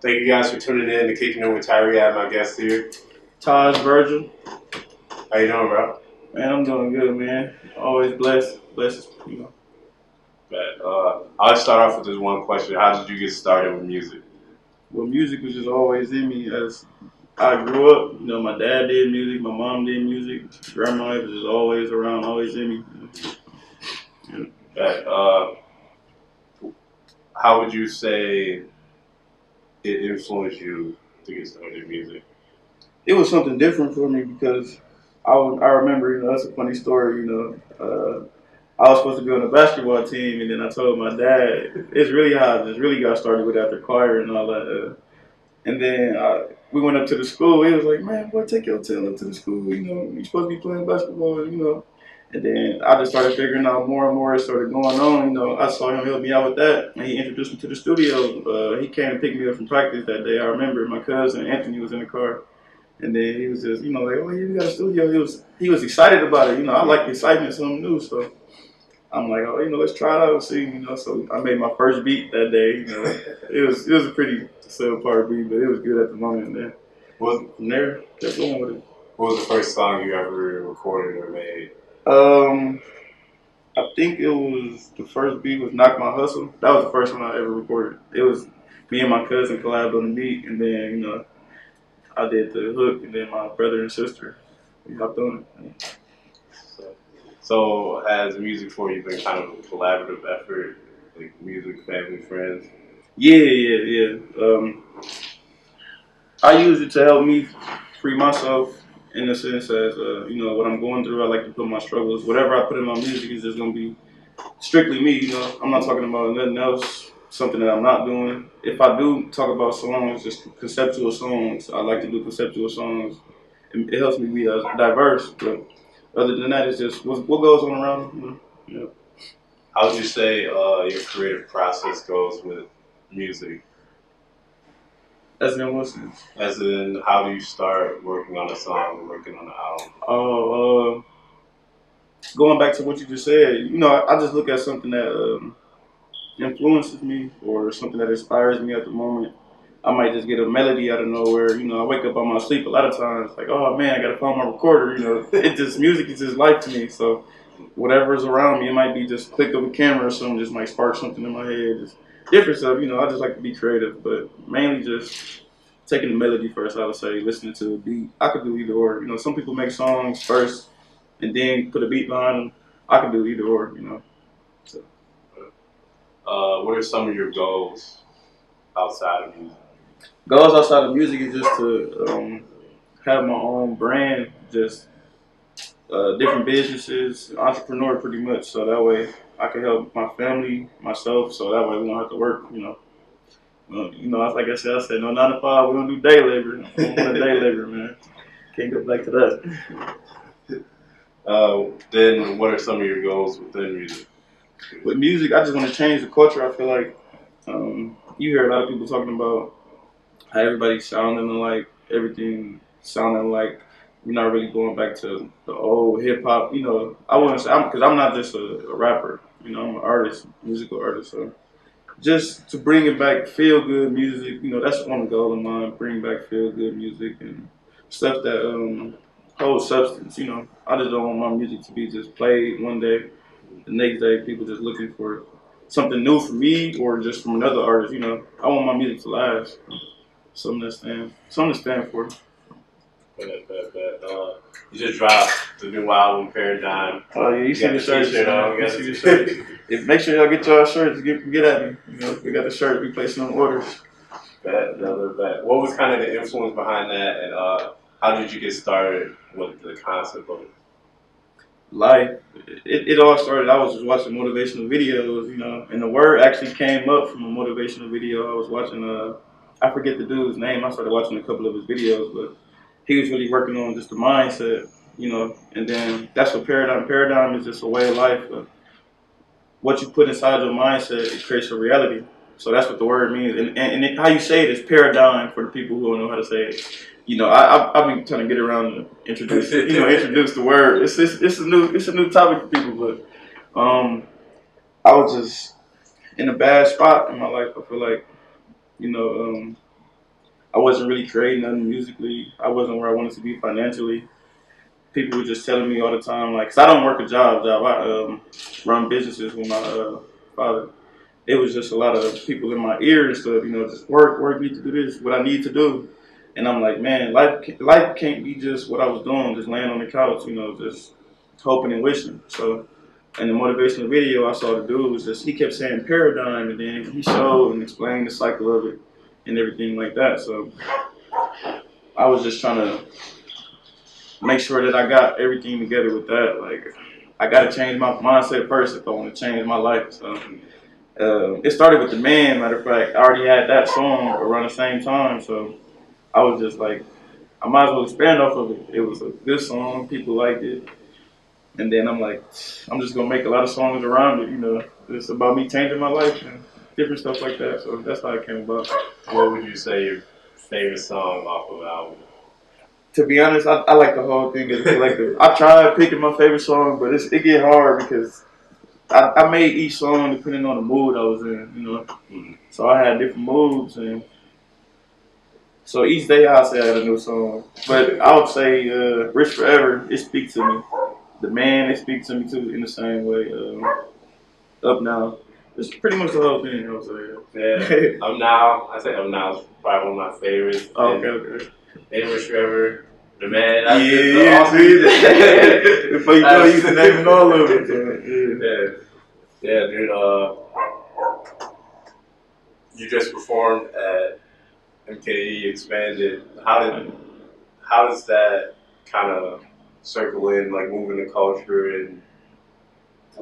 Thank you guys for tuning in to Kickin with Tyree. I have my guest here. Tajh Virgil. How you doing, bro? Man, I'm doing good, man. Always blessed. Blessed. But, I'll start off with this one question. How did you get started with music? Well, music was just always in me as I grew up. My dad did music, my mom did music, grandma was just always around, always in me. But, how would you say it influenced you to get started in music? It was something different for me because I remember, that's a funny story, I was supposed to be on the basketball team, and then I told my dad. It's really how I just really got started with after choir and all that. And then we went up to the school. He was like, "Man, boy, take your tail up to the school. You're supposed to be playing basketball. And then I just started figuring out more and more. It started going on. I saw him help me out with that, and he introduced me to the studio. He came and picked me up from practice that day. I remember my cousin Anthony was in the car, and then he was just, like, "Oh, you got a studio." He was excited about it. I like excitement, something new. So I'm like, "Oh, let's try it out and see." So I made my first beat that day. It was a pretty subpar beat, but it was good at the moment. And then from there, kept going with it. What was the first song you ever recorded or made? I think it was the first beat was "Knock My Hustle." That was the first one I ever recorded. It was me and my cousin collabed on the beat, and then I did the hook, and then my brother and sister we hopped on it. So has music for you been kind of a collaborative effort, like music, family, friends? Yeah. I use it to help me free myself in the sense as what I'm going through. I like to put my struggles, whatever I put in my music is just gonna be strictly me. I'm not talking about nothing else, something that I'm not doing. If I do talk about songs, just conceptual songs, I like to do conceptual songs. It helps me be diverse, but other than that, it's just what goes on around. How would you say your creative process goes with music? As in what sense? As in, how do you start working on a song or working on an album? Oh, going back to what you just said, I just look at something that influences me or something that inspires me at the moment. I might just get a melody out of nowhere. I wake up on my sleep a lot of times, like, oh man, I gotta find my recorder. Music is just life to me. So whatever's around me, it might be just click of a camera or something, just might spark something in my head. Just different stuff. I just like to be creative, but mainly just taking the melody first. I would say listening to a beat. I could do either or. Some people make songs first and then put a beat behind them. I could do either or. So. What are some of your goals outside of music? Goals outside of music is just to have my own brand, just different businesses, entrepreneur pretty much. So that way I can help my family, myself. So that way we don't have to work. Like I said no 9 to 5. We don't do day labor. We don't want day labor, man. Can't go back to that. Then what are some of your goals within music? With music, I just want to change the culture. I feel like you hear a lot of people talking about how everybody's sounding alike, everything sounding like we're not really going back to the old hip hop. I wouldn't say because I'm not just a rapper. I'm an artist, musical artist. So just to bring it back, feel good music. That's one goal of mine. Bring back feel good music and stuff that holds substance. I just don't want my music to be just played one day, the next day people just looking for something new from me or just from another artist. I want my music to last. Something to stand for. You just dropped the new album, Paradigm. Oh yeah, you see the shirts. You see the shirts. Make sure y'all get y'all shirts. Get at me. We got the shirts. We placing on orders. Another bet. What was kind of the influence behind that, and how did you get started with the concept of it? Life. It all started. I was just watching motivational videos, and the word actually came up from a motivational video. I was watching. I forget the dude's name. I started watching a couple of his videos, but he was really working on just the mindset, and then that's what paradigm. Paradigm is just a way of life. What you put inside your mindset, it creates your reality. So that's what the word means, and how you say it is paradigm for the people who don't know how to say it. I've been trying to get around to introduce the word. It's a new topic for people, but I was just in a bad spot in my life. I feel like, you know, um, I wasn't really creating nothing musically. I wasn't where I wanted to be financially. People were just telling me all the time, like, cause I don't work a job. I run businesses with my father. It was just a lot of people in my ear and stuff, just work, need to do this, what I need to do. And I'm like, man, life can't be just what I was doing, just laying on the couch, just hoping and wishing. So, in the motivational video I saw the dude was just, he kept saying paradigm, and then he showed and explained the cycle of it and everything like that. So, I was just trying to make sure that I got everything together with that. Like, I got to change my mindset first if I want to change my life. So, it started with the man. Matter of fact, I already had that song around the same time, so I was just like, I might as well expand off of it. It was a good song, people liked it, and then I'm like, I'm just gonna make a lot of songs around it. It's about me changing my life and different stuff like that. So that's how it came about. What would you say your favorite song off of the album? To be honest, I like the whole thing as a collective. I tried picking my favorite song, but it get hard because I made each song depending on the mood I was in. So I had different moods, and so each day I say I had a new song. But I would say "Rich Forever." It speaks to me. The man, it speaks to me too in the same way. Up Now. It's pretty much the whole thing. I would say. Yeah. Up Now. I say Up Now is probably one of my favorites. Oh, okay. And Rich Forever. The man. Before you go, you can name all of it. Yeah, dude. You just performed at MKE Expanded. How does that kind of circle in, like moving the culture and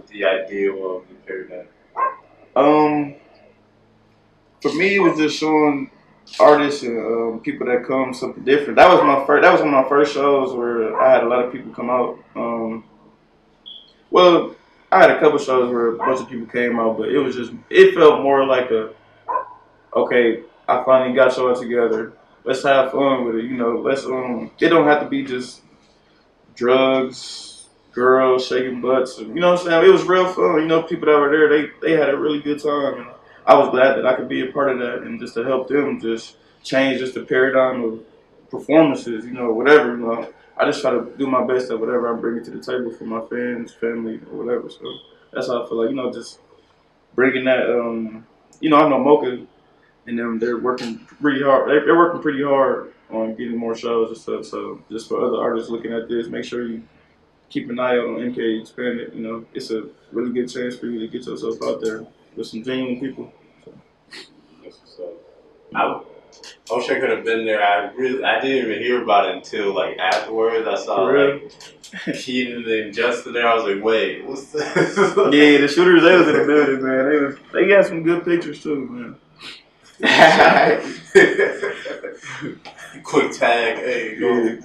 the ideal of the paradigm? For me, it was just showing artists and people that come something different. That was one of my first shows where I had a lot of people come out. Well, I had a couple shows where a bunch of people came out, but it felt more like okay, I finally got y'all together. Let's have fun with it, let's it don't have to be just drugs, girls shaking butts, and, you know what I'm saying? It was real fun. People that were there, they had a really good time, and I was glad that I could be a part of that and just to help them just change just the paradigm of performances, whatever. I just try to do my best at whatever I'm bringing to the table for my fans, family, or whatever. So that's how I feel like, just bringing that, I know Mocha and them, they're working pretty hard. They're working pretty hard on getting more shows and stuff. So just for other artists looking at this, make sure you keep an eye out on MK Expanded. It's a really good chance for you to get yourself out there with some genuine people. So, I wish I could have been there. I didn't even hear about it until like afterwards. I saw like Kickin and Justin there. I was like, wait, what's this? Yeah, the shooters, they was in the building, man. They got some good pictures too, man. Quick tag, hey, go.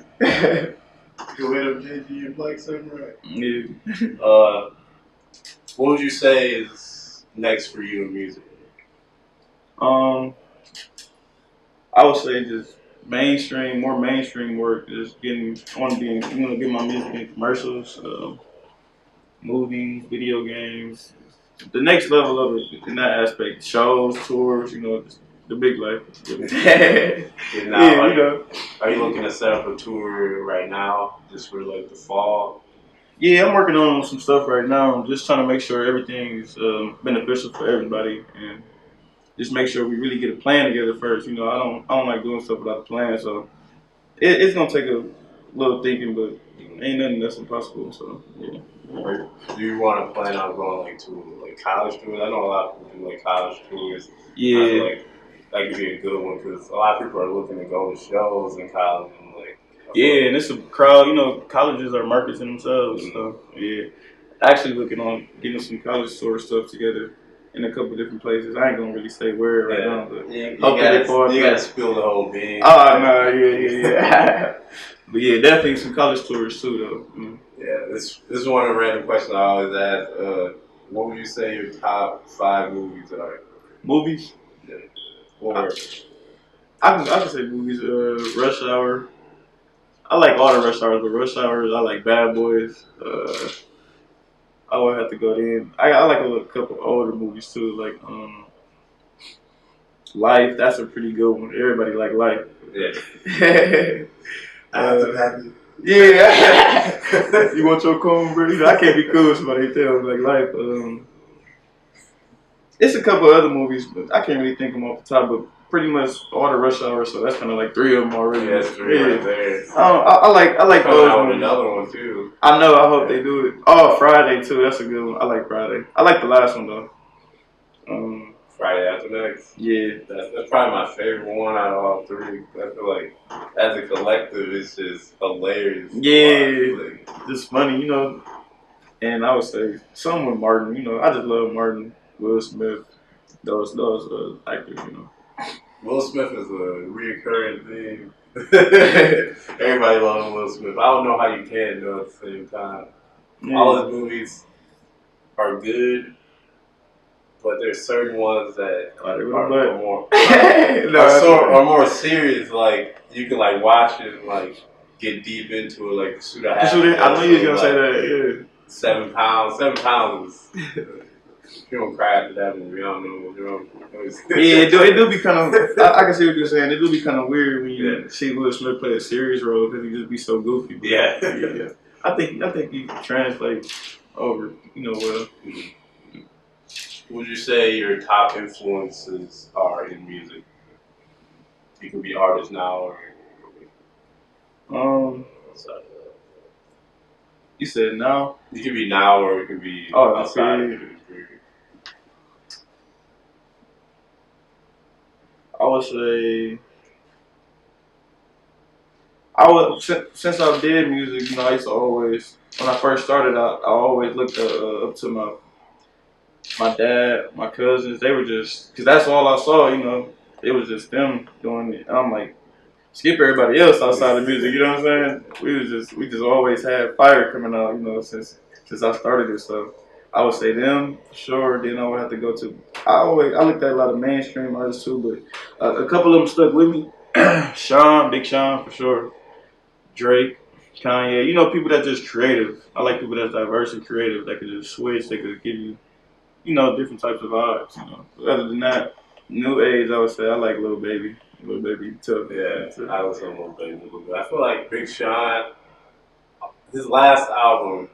Go hit up JG and Black Samurai. Yeah. What would you say is next for you in music? I would say just more mainstream work. Just get my music in commercials, movies, video games. The next level of it in that aspect, shows, tours, just the big life. Are you looking to set up a tour right now, just for like the fall? Yeah, I'm working on some stuff right now. I'm just trying to make sure everything is beneficial for everybody, and just make sure we really get a plan together first. I don't like doing stuff without a plan, so it's gonna take a little thinking, but ain't nothing that's impossible. So yeah. Do you want to plan on going to college tours? I know a lot of people do college tours. Yeah. I feel like that could be a good one because a lot of people are looking to go to shows in college and yeah, and it's a crowd. Colleges are markets in themselves. Mm-hmm. So yeah, actually looking on getting some college tour stuff together in a couple different places. I ain't gonna really say where right now, but you gotta spill the whole bean. Oh no, yeah. But yeah, definitely some college tours too, though. Mm. Yeah, this is one of the random questions I always ask. What would you say your top 5 movies are? Movies? Yeah. Or I can say movies. Rush Hour. I like all the Rush Hours, but Rush Hours, I like Bad Boys. I would have to go in. I like a couple older movies too, like Life, that's a pretty good one. Everybody like Life. Yeah. Yeah. You want your cornbread? You know, I can't be cool with somebody tell me like Life. It's a couple other movies, but I can't really think of them off the top. But pretty much all the Rush Hour, so that's kind of like 3 of them already. Yeah, that's 3 right there. I like those. Out with another one too. I know. I hope they do it. Oh, Friday too. That's a good one. I like Friday. I like the last one though. Friday After Next. Yeah, that's probably my favorite one out of all 3. I feel like as a collective, it's just hilarious. Yeah, like, just funny, you know. And I would say some with Martin. You know, I just love Martin, Will Smith, those actors. You know, Will Smith is a reoccurring theme. Everybody loves Will Smith. I don't know how you can though at the same time. Yeah. All his movies are good. But there's certain ones that are more serious. Like you can like watch it and like get deep into it. Like Shoot I know you was gonna say that. Yeah. 7 pounds. 7 pounds. You don't cry after that movie. I don't know. Yeah, it do be kind of. I can see what you're saying. It do be kind of weird when you see Will Smith play a serious role because he just be so goofy. But yeah. I think he translates over. You know well. Would you say your top influences are in music? You can be artists now or you said now? You can be now or it can be outside of it. I would say since I did music, you know, I used to always when I first started I always looked up to my dad, my cousins. They were just because that's all I saw, you know. It was just them doing it. And I'm like, skip everybody else outside of music, you know what I'm saying? We just always had fire coming out, you know, since I started it. So I would say them for sure. Then I would have to go to I looked at a lot of mainstream artists too, but a couple of them stuck with me. Big Sean for sure. Drake, Kanye, you know, people that just creative. I like people that's diverse and creative that could just switch, they could give you, you know, different types of vibes, you know. But other than that, new age, I would say I like Lil Baby. Lil Baby tough. Yeah, I was on Lil Baby a little bit. I feel like Big Sean, his last album,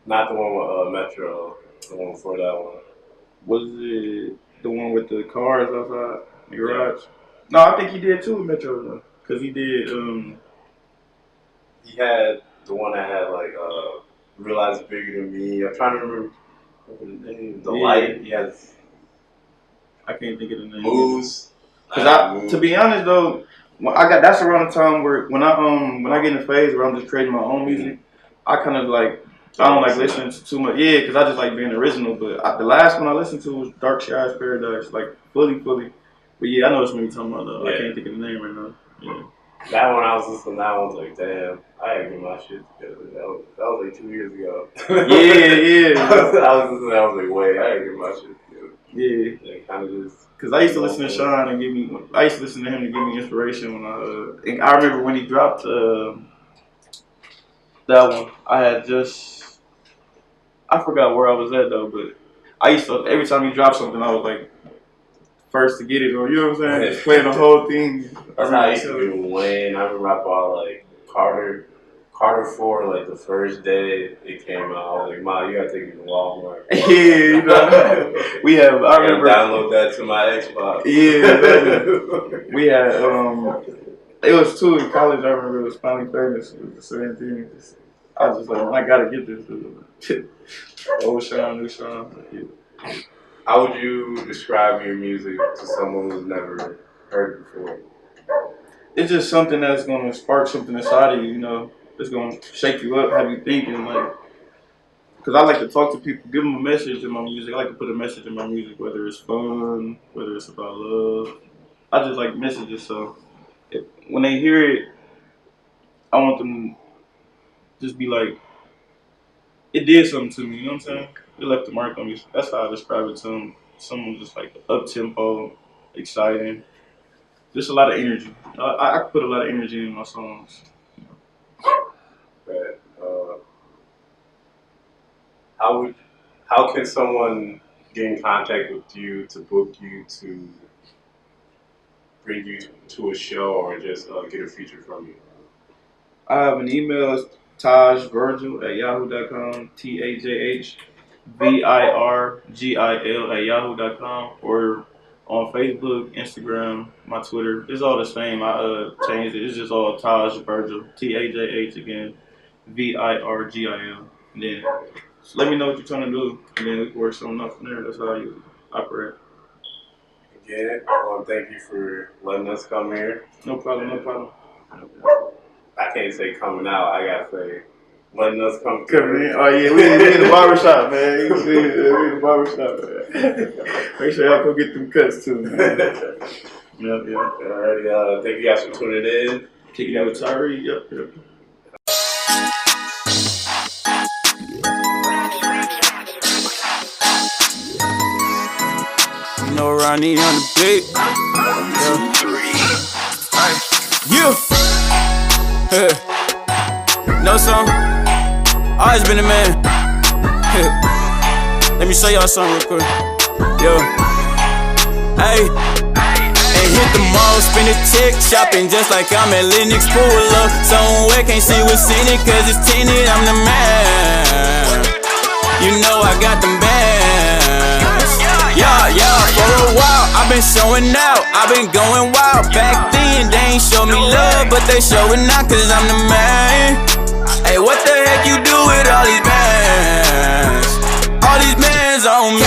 not the one with Metro, the one before that one. Was it the one with the cars outside the garage? No, I think he did too with Metro though, cause he did. He had the one that had like Realize Bigger Than Me. I'm trying to remember the name. The Light. He has. I can't think of the name. Moves. To be honest though, that's around the time where when I get in a phase where I'm just creating my own music, I kind of like I don't like listening to too much. Yeah, because I just like being original. But the last one I listened to was Dark Skies Paradise, like fully. But yeah, I know what you're talking about though. I can't think of the name right now. Yeah. That one I was listening to, that one was like, damn, I gotta get my shit together. That was like 2 years ago. Yeah. I was listening, I was like, wait, I gotta get my shit together. Yeah. Kind of just. Cause I used to listen to Sean and I used to listen to him to give me inspiration when I remember when he dropped that one. I forgot where I was at though, but I used to every time he dropped something I was like first to get it or you know what I'm saying? Just playing the whole thing. That's how I used to be with Wayne. I remember I bought like Carter 4 like the first day it came out. I was like, Mom, you gotta take me to Walmart. Yeah, you know. I remember download that to my Xbox. Yeah, we had it was 2 in college. I remember it was Finally Famous. It was the same thing. I was just like, I gotta get this. Old Sean, new Sean. Yeah. How would you describe your music to someone who's never heard it before? It's just something that's gonna spark something inside of you. You know, it's gonna shake you up, have you thinking like. Because I like to talk to people, give them a message in my music. I like to put a message in my music, whether it's fun, whether it's about love. I just like messages, so when they hear it, I want them to just be like, it did something to me, you know what I'm saying? It left a mark on me. That's how I describe it to them. Someone just like up-tempo, exciting. Just a lot of energy. I put a lot of energy in my songs. Right. How can someone get in contact with you to book you to bring you to a show or just get a feature from you? I have an email. It's Tajh Virgil at yahoo.com. TajVirgil at yahoo.com. Or on Facebook, Instagram, my Twitter. It's all the same. I changed it. It's just all Tajh Virgil. TAJH again. VIRGIL. And then just let me know what you're trying to do. And then we can work something up from there. That's how you operate. Again, thank you for letting us come here. No problem, no problem. I can't say coming out. I gotta say letting us come in. Oh yeah, we in the barbershop, man. We in the barbershop, man. Make sure y'all go get them cuts too, man. Yep. Alrighty, thank you guys for tuning in. Kickin with Tyree. Yep. No Ronnie on the beat. Know something? Always been a man. Let me show y'all something real quick. Yo. Hey. And hit the mall, spend a check, shopping just like I'm at Lennox. Pull up somewhere, can't see what's in it, cause it's tinted, I'm the man. You know I got them bands. Yeah, for a while I've been showing out, I've been going wild. Back then they ain't show me love, but they showing out cause I'm the man. Hey, what the heck you do with all these bands? All these bands on me.